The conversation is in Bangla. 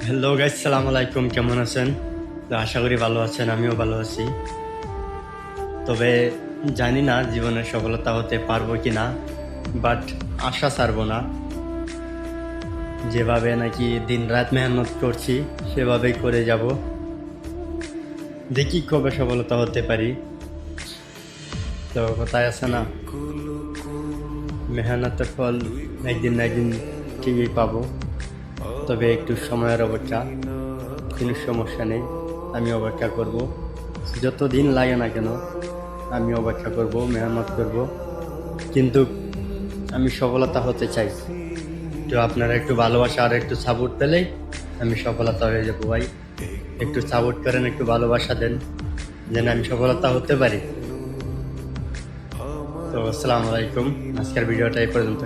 হ্যালো গাইস, সালাম আলাইকুম। কেমন আছেন? তো আশা করি ভালো আছেন, আমিও ভালো আছি। তবে জানি না জীবনে সফলতা হতে পারবো কি না, বাট আশা ছাড়বো না। যেভাবে নাকি দিন রাত মেহনত করছি সেভাবেই করে যাব। দেখি কবে সফলতা হতে পারি। তো কথায় আছে না, মেহনতের ফল একদিন না একদিন ঠিকই পাবো। তবে একটু সময়ের অপেক্ষা, কোনো সমস্যা নেই, আমি অপেক্ষা করব। যত দিন লাগে না কেন আমি অপেক্ষা করব, মেহনত করব, কিন্তু আমি সফলতা হতে চাই। তো আপনারা একটু ভালোবাসা আর একটু সাপোর্ট পেলেই আমি সফলতা হয়ে যাবো ভাই। একটু সাপোর্ট করেন, একটু ভালোবাসা দেন, যেন আমি সফলতা হতে পারি। তো আসসালামু আলাইকুম, আজকের ভিডিওটা এই পর্যন্ত।